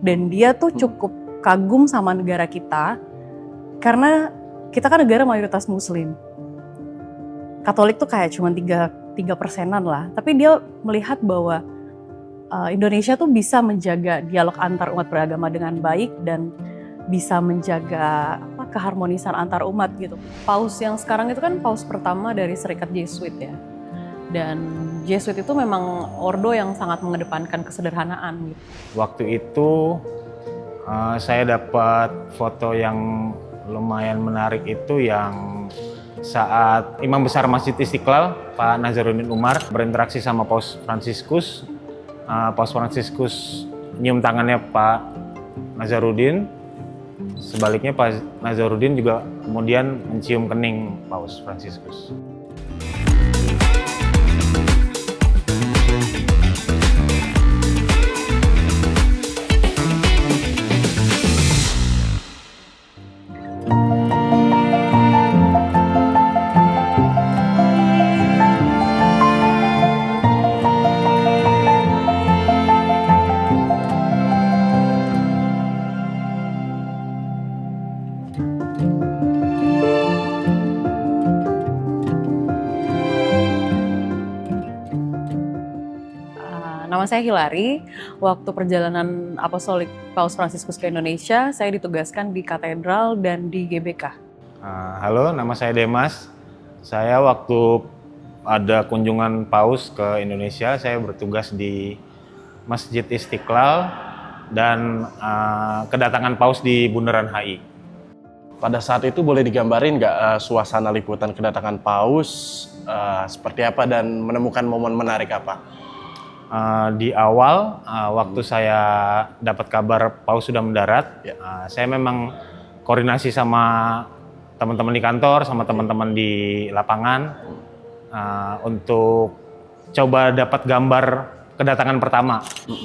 Dan dia tuh cukup kagum sama negara kita, karena kita kan negara mayoritas Muslim. Katolik tuh kayak cuma 3%-an lah. Tapi dia melihat bahwa Indonesia tuh bisa menjaga dialog antar umat beragama dengan baik dan bisa menjaga keharmonisan antar umat gitu. Paus yang sekarang itu kan paus pertama dari Serikat Jesuit ya. Dan Jesuit itu memang ordo yang sangat mengedepankan kesederhanaan gitu. Waktu itu saya dapat foto yang lumayan menarik itu yang saat Imam Besar Masjid Istiqlal, Pak Nazaruddin Umar, berinteraksi sama Paus Fransiskus. Paus Fransiskus nyium tangannya Pak Nazaruddin. Sebaliknya Pak Nazaruddin juga kemudian mencium kening Paus Fransiskus. Nama saya Hilary. Waktu perjalanan apostolik Paus Fransiskus ke Indonesia, saya ditugaskan di katedral dan di GBK. Halo, nama saya Demas. Saya waktu ada kunjungan Paus ke Indonesia, saya bertugas di Masjid Istiqlal dan kedatangan Paus di Bundaran HI. Pada saat itu boleh digambarin nggak suasana liputan kedatangan Paus seperti apa dan menemukan momen menarik apa? Di awal, waktu saya dapat kabar Paus sudah mendarat, saya memang koordinasi sama teman-teman di kantor, sama teman-teman di lapangan untuk coba dapat gambar kedatangan pertama.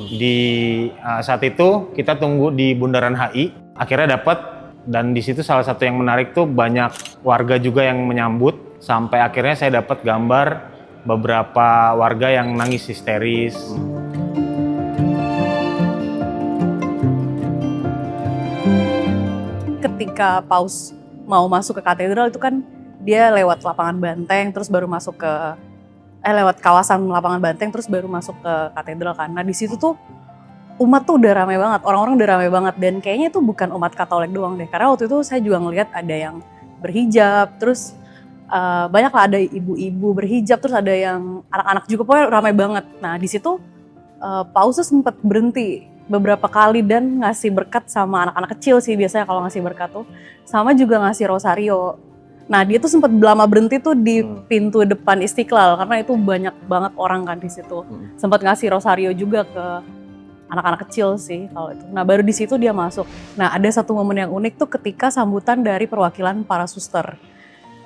Di saat itu kita tunggu di Bundaran HI, akhirnya dapat, dan di situ salah satu yang menarik tuh banyak warga juga yang menyambut, sampai akhirnya saya dapat gambar beberapa warga yang nangis histeris. Ketika Paus mau masuk ke katedral itu kan dia lewat lapangan Banteng, terus baru masuk ke lewat kawasan lapangan Banteng, terus baru masuk ke katedral kan. Nah di situ tuh umat tuh udah ramai banget, orang-orang udah ramai banget, dan kayaknya itu bukan umat Katolik doang deh. Karena waktu itu saya juga ngelihat ada yang berhijab, terus banyak lah, ada ibu-ibu berhijab, terus ada yang anak-anak juga, pokoknya ramai banget. Nah di situ Paus tuh sempat berhenti beberapa kali dan ngasih berkat sama anak-anak kecil sih biasanya kalau ngasih berkat tuh, sama juga ngasih rosario. Nah dia tuh sempat lama berhenti tuh di pintu depan Istiqlal karena itu banyak banget orang kan di situ. Sempat ngasih rosario juga ke anak-anak kecil sih kalau itu. Nah baru di situ dia masuk. Nah ada satu momen yang unik tuh ketika sambutan dari perwakilan para suster.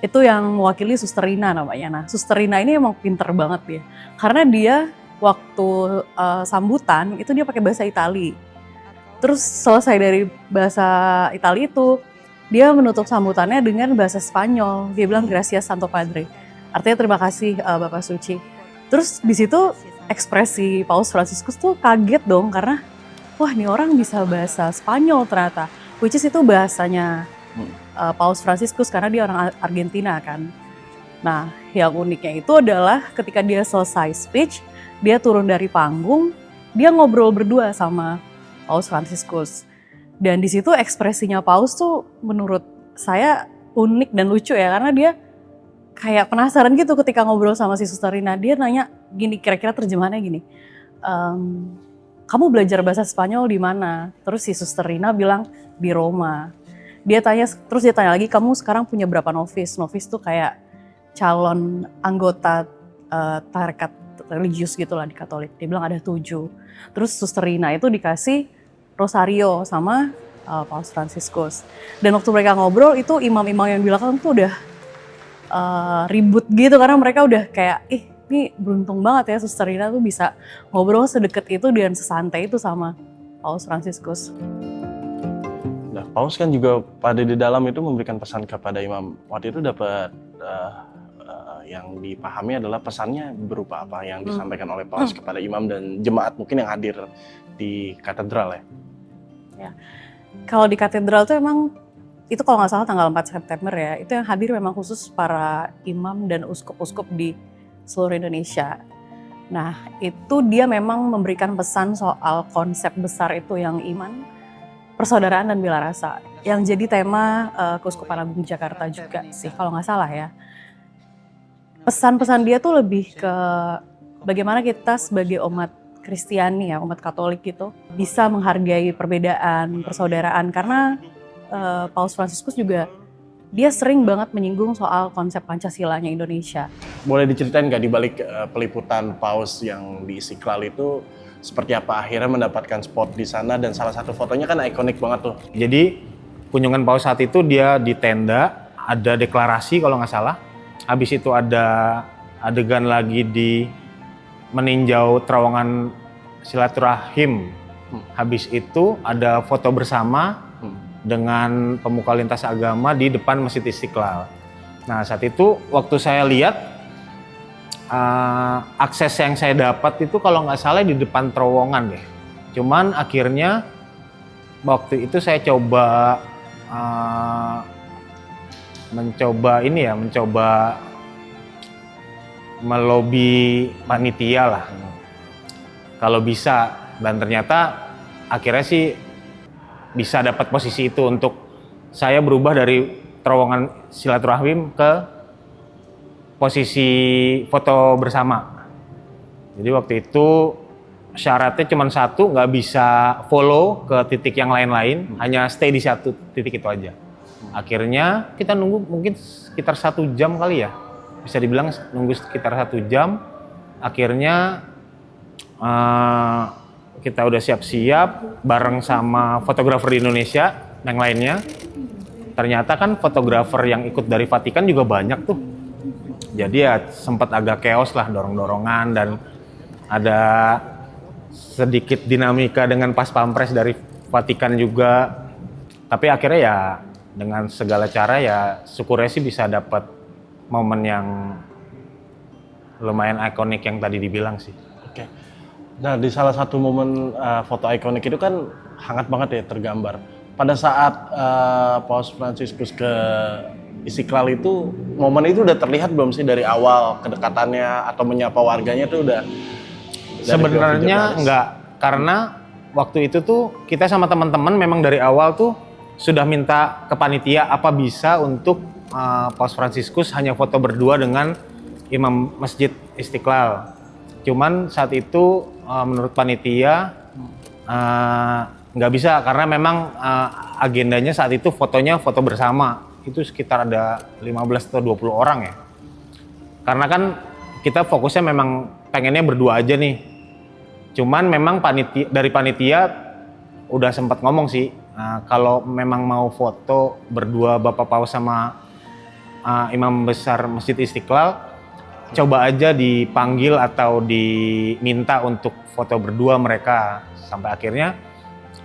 Itu yang mewakili Suster Rina namanya. Nah Suster Rina ini emang pinter banget dia. Karena dia waktu sambutan itu dia pakai bahasa Itali. Terus selesai dari bahasa Itali itu, dia menutup sambutannya dengan bahasa Spanyol. Dia bilang Gracias Santo Padre. Artinya terima kasih Bapak Suci. Terus di situ ekspresi Paus Fransiskus tuh kaget dong karena wah ini orang bisa bahasa Spanyol ternyata. Which is itu bahasanya Paus Fransiskus karena dia orang Argentina kan. Nah yang uniknya itu adalah ketika dia selesai speech, dia turun dari panggung, dia ngobrol berdua sama Paus Fransiskus. Dan di situ ekspresinya Paus tuh menurut saya unik dan lucu ya, karena dia kayak penasaran gitu ketika ngobrol sama si Suster Rina. Dia nanya gini, kira-kira terjemahannya gini, kamu belajar bahasa Spanyol di mana? Terus si Suster Rina bilang di Roma. Terus dia tanya lagi, kamu sekarang punya berapa novis? Novis tuh kayak calon anggota tarekat religius gitu lah di Katolik. Dia bilang ada 7. Terus Suster Rina itu dikasih rosario sama Paus Fransiskus. Dan waktu mereka ngobrol itu imam-imam yang di belakang tuh udah ribut gitu karena mereka udah kayak, ini beruntung banget ya Suster Rina tuh bisa ngobrol sedekat itu dan sesantai itu sama Paus Fransiskus. Nah, Paus kan juga pada di dalam itu memberikan pesan kepada imam. Waktu itu dapat yang dipahami adalah pesannya berupa apa yang disampaikan oleh Paus kepada imam dan jemaat mungkin yang hadir di katedral ya? Kalau di katedral tuh emang itu kalau nggak salah tanggal 4 September ya, itu yang hadir memang khusus para imam dan uskup-uskup di seluruh Indonesia. Nah, itu dia memang memberikan pesan soal konsep besar itu yang iman, persaudaraan dan bela rasa. Yang jadi tema Keuskupan Agung Jakarta juga sih kalau nggak salah ya. Pesan-pesan dia tuh lebih ke bagaimana kita sebagai umat Kristiani ya, umat Katolik gitu, bisa menghargai perbedaan, persaudaraan. Karena Paus Fransiskus juga dia sering banget menyinggung soal konsep Pancasilanya Indonesia. Boleh diceritain nggak di balik peliputan Paus yang di Istiqlal itu seperti apa akhirnya mendapatkan spot di sana, dan salah satu fotonya kan ikonik banget tuh. Jadi kunjungan Paus saat itu dia di tenda, ada deklarasi kalau nggak salah. Habis itu ada adegan lagi di meninjau terowongan silaturahim. Habis itu ada foto bersama dengan pemuka lintas agama di depan Masjid Istiqlal. Nah saat itu waktu saya lihat akses yang saya dapat itu kalau nggak salah di depan terowongan deh. Cuman akhirnya waktu itu saya coba mencoba melobi panitia lah kalau bisa, dan ternyata akhirnya sih bisa dapat posisi itu untuk saya berubah dari terowongan silaturahim ke posisi foto bersama. Jadi waktu itu syaratnya cuma satu, nggak bisa follow ke titik yang lain-lain, hanya stay di satu titik itu aja. Akhirnya kita nunggu mungkin sekitar 1 jam kali ya, bisa dibilang nunggu sekitar 1 jam. Akhirnya kita udah siap-siap bareng sama fotografer di Indonesia yang lainnya. Ternyata kan fotografer yang ikut dari Vatikan juga banyak tuh. Jadi ya sempat agak chaos lah, dorong-dorongan, dan ada sedikit dinamika dengan pas pampres dari Vatikan juga. Tapi akhirnya ya dengan segala cara ya syukurnya sih bisa dapat momen yang lumayan ikonik yang tadi dibilang sih. Oke. Nah di salah satu momen foto ikonik itu kan hangat banget ya tergambar. Pada saat Paus Fransiskus ke Istiqlal itu, momen itu udah terlihat belum sih dari awal kedekatannya atau menyapa warganya tuh udah? Sebenarnya enggak, karena waktu itu tuh kita sama teman-teman memang dari awal tuh sudah minta ke panitia apa bisa untuk Paus Fransiskus hanya foto berdua dengan imam Masjid Istiqlal. Cuman saat itu menurut panitia nggak bisa, karena memang agendanya saat itu fotonya foto bersama. Itu sekitar ada 15 atau 20 orang ya. Karena kan kita fokusnya memang pengennya berdua aja nih. Cuman memang dari panitia udah sempat ngomong sih, kalau memang mau foto berdua Bapak Paus sama Imam Besar Masjid Istiqlal, coba aja dipanggil atau diminta untuk foto berdua mereka. Sampai akhirnya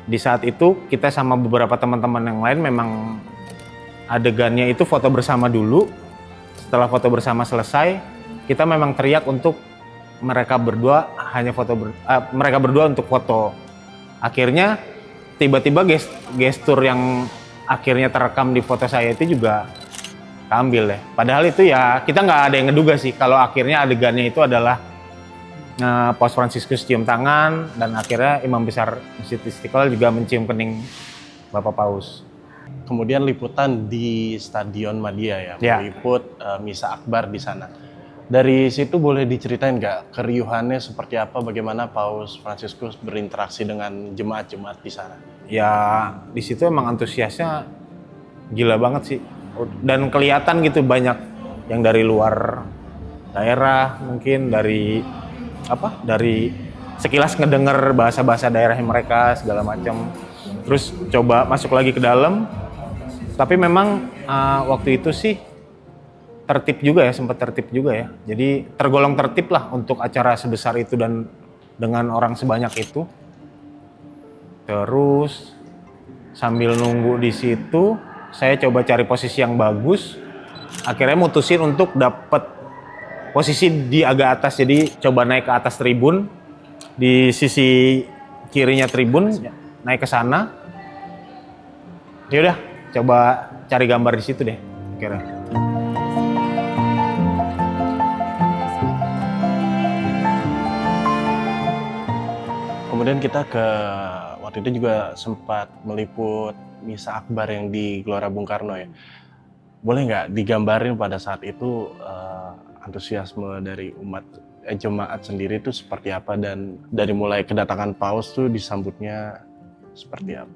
di saat itu kita sama beberapa teman-teman yang lain memang adegannya itu foto bersama dulu. Setelah foto bersama selesai, kita memang teriak untuk mereka berdua mereka berdua untuk foto. Akhirnya tiba-tiba gestur yang akhirnya terekam di foto saya itu juga keambil deh. Padahal itu ya kita nggak ada yang ngeduga sih kalau akhirnya adegannya itu adalah Paus Fransiskus cium tangan, dan akhirnya Imam Besar Masjid Istiqlal juga mencium kening Bapak Paus. Kemudian liputan di Stadion Madia ya, meliput Misa Akbar di sana. Dari situ boleh diceritain nggak keriuhannya seperti apa, bagaimana Paus Fransiskus berinteraksi dengan jemaat-jemaat di sana? Ya di situ emang antusiasnya gila banget sih, dan kelihatan gitu banyak yang dari luar daerah, mungkin dari sekilas ngedenger bahasa-bahasa daerahnya mereka segala macam. Terus coba masuk lagi ke dalam, tapi memang waktu itu sih tertib juga ya, sempat tertib juga ya. Jadi tergolong tertib lah untuk acara sebesar itu dan dengan orang sebanyak itu. Terus sambil nunggu di situ, saya coba cari posisi yang bagus. Akhirnya mutusin untuk dapat posisi di agak atas, jadi coba naik ke atas tribun, di sisi kirinya tribun, naik ke sana. Ya udah, coba cari gambar di situ deh, kira. Kemudian kita waktu itu juga sempat meliput Misa Akbar yang di Gelora Bung Karno ya. Boleh nggak digambarin pada saat itu antusiasme dari jemaat sendiri itu seperti apa, dan dari mulai kedatangan Paus tuh disambutnya seperti apa?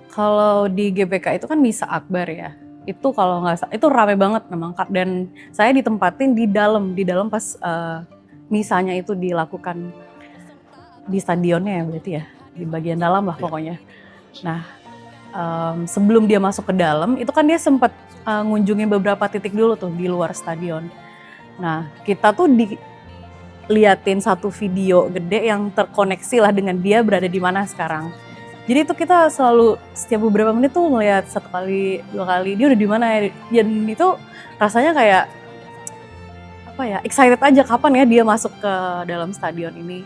Kalau di GBK itu kan Misa Akbar ya. Itu kalau nggak salah, itu rame banget memang Kak. Dan saya ditempatin di dalam pas misanya itu dilakukan di stadionnya ya berarti ya. Di bagian dalam lah pokoknya. Nah, sebelum dia masuk ke dalam, itu kan dia sempat ngunjungin beberapa titik dulu tuh di luar stadion. Nah, kita tuh diliatin satu video gede yang terkoneksi lah dengan dia berada di mana sekarang. Jadi itu kita selalu setiap beberapa menit tuh ngeliat 1 kali, 2 kali, dia udah di mana ya. Dan itu rasanya kayak apa ya, excited aja kapan ya dia masuk ke dalam stadion ini.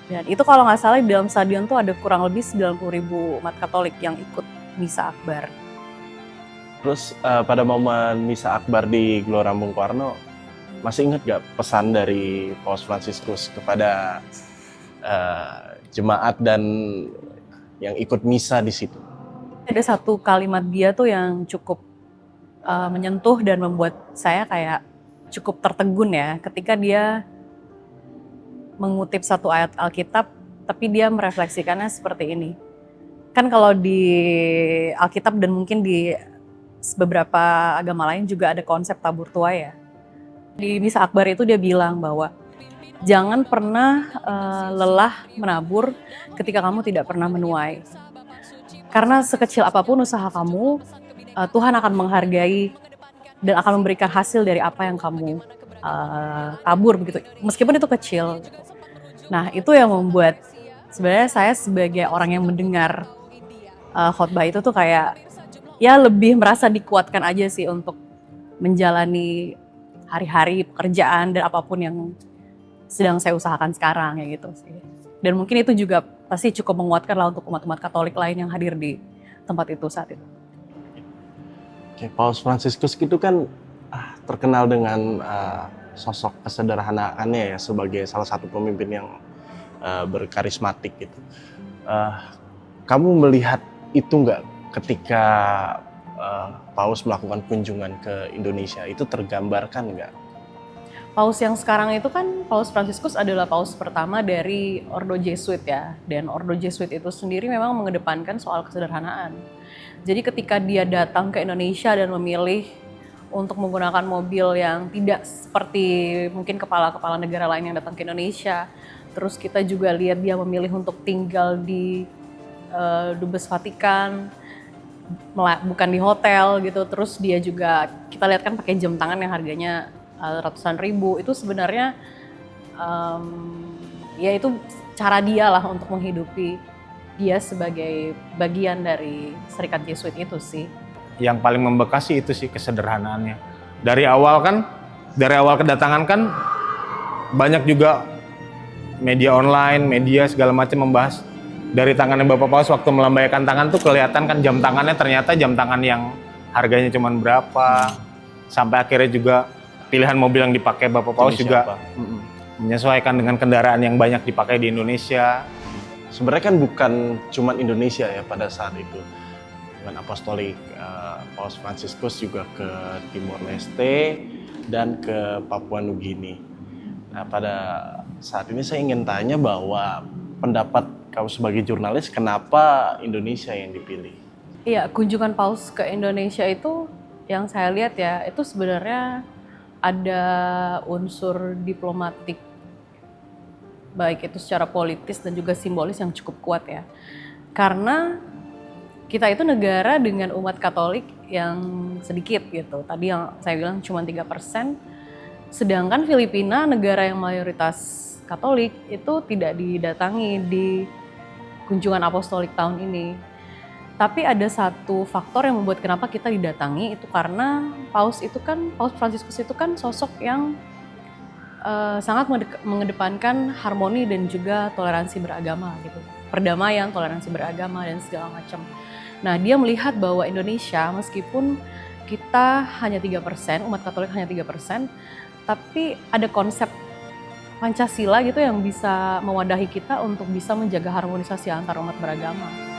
Dan itu kalau nggak salah di dalam stadion tuh ada kurang lebih 90.000 umat Katolik yang ikut Misa Akbar. Terus pada momen Misa Akbar di Gelora Bung Karno, masih ingat gak pesan dari Paus Fransiskus kepada jemaat dan yang ikut misa di situ? Ada satu kalimat dia tuh yang cukup menyentuh dan membuat saya kayak cukup tertegun ya, ketika dia mengutip satu ayat Alkitab, tapi dia merefleksikannya seperti ini. Kan kalau di Alkitab dan mungkin di beberapa agama lain juga ada konsep tabur tuai ya. Di Misa Akbar itu dia bilang bahwa jangan pernah lelah menabur ketika kamu tidak pernah menuai. Karena sekecil apapun usaha kamu, Tuhan akan menghargai dan akan memberikan hasil dari apa yang kamu tabur begitu. Meskipun itu kecil. Nah, itu yang membuat sebenarnya saya sebagai orang yang mendengar khotbah itu tuh kayak ya lebih merasa dikuatkan aja sih untuk menjalani hari-hari pekerjaan dan apapun yang sedang saya usahakan sekarang ya gitu sih. Dan mungkin itu juga pasti cukup menguatkan lah untuk umat-umat Katolik lain yang hadir di tempat itu saat itu. Oke, Paus Fransiskus itu kan terkenal dengan sosok kesederhanaannya ya, sebagai salah satu pemimpin yang berkarismatik gitu. Kamu melihat itu nggak ketika Paus melakukan kunjungan ke Indonesia? Itu tergambarkan nggak? Paus yang sekarang itu kan Paus Fransiskus adalah paus pertama dari Ordo Jesuit ya. Dan Ordo Jesuit itu sendiri memang mengedepankan soal kesederhanaan. Jadi ketika dia datang ke Indonesia dan memilih untuk menggunakan mobil yang tidak seperti mungkin kepala-kepala negara lain yang datang ke Indonesia. Terus kita juga lihat dia memilih untuk tinggal di Dubes Vatikan, bukan di hotel gitu. Terus dia juga kita lihat kan pakai jam tangan yang harganya ratusan ribu. Itu sebenarnya ya itu cara dia lah untuk menghidupi dia sebagai bagian dari Serikat Jesuit itu sih. Yang paling membekas sih itu sih kesederhanaannya. Dari awal kedatangan kan banyak juga media online, media segala macam membahas. Dari tangannya Bapak Paus waktu melambaikan tangan tuh kelihatan kan jam tangannya ternyata jam tangan yang harganya cuma berapa. Sampai akhirnya juga pilihan mobil yang dipakai Bapak Paus juga menyesuaikan dengan kendaraan yang banyak dipakai di Indonesia. Sebenarnya kan bukan cuma Indonesia ya pada saat itu. Dengan apostolik Paus Fransiskus juga ke Timor Leste dan ke Papua Nugini. Nah, pada saat ini saya ingin tanya bahwa pendapat kamu sebagai jurnalis, kenapa Indonesia yang dipilih? Iya, kunjungan Paus ke Indonesia itu yang saya lihat ya, itu sebenarnya ada unsur diplomatik, baik itu secara politis dan juga simbolis yang cukup kuat ya. Karena kita itu negara dengan umat Katolik yang sedikit gitu. Tadi yang saya bilang cuma 3%. Sedangkan Filipina, negara yang mayoritas Katolik, itu tidak didatangi di kunjungan apostolik tahun ini. Tapi ada satu faktor yang membuat kenapa kita didatangi, itu karena Paus Fransiskus itu kan sosok yang sangat mengedepankan harmoni dan juga toleransi beragama gitu. perdamaian, toleransi beragama dan segala macam. Nah, dia melihat bahwa Indonesia meskipun kita hanya 3%, umat Katolik hanya 3%, tapi ada konsep Pancasila gitu yang bisa mewadahi kita untuk bisa menjaga harmonisasi antar umat beragama.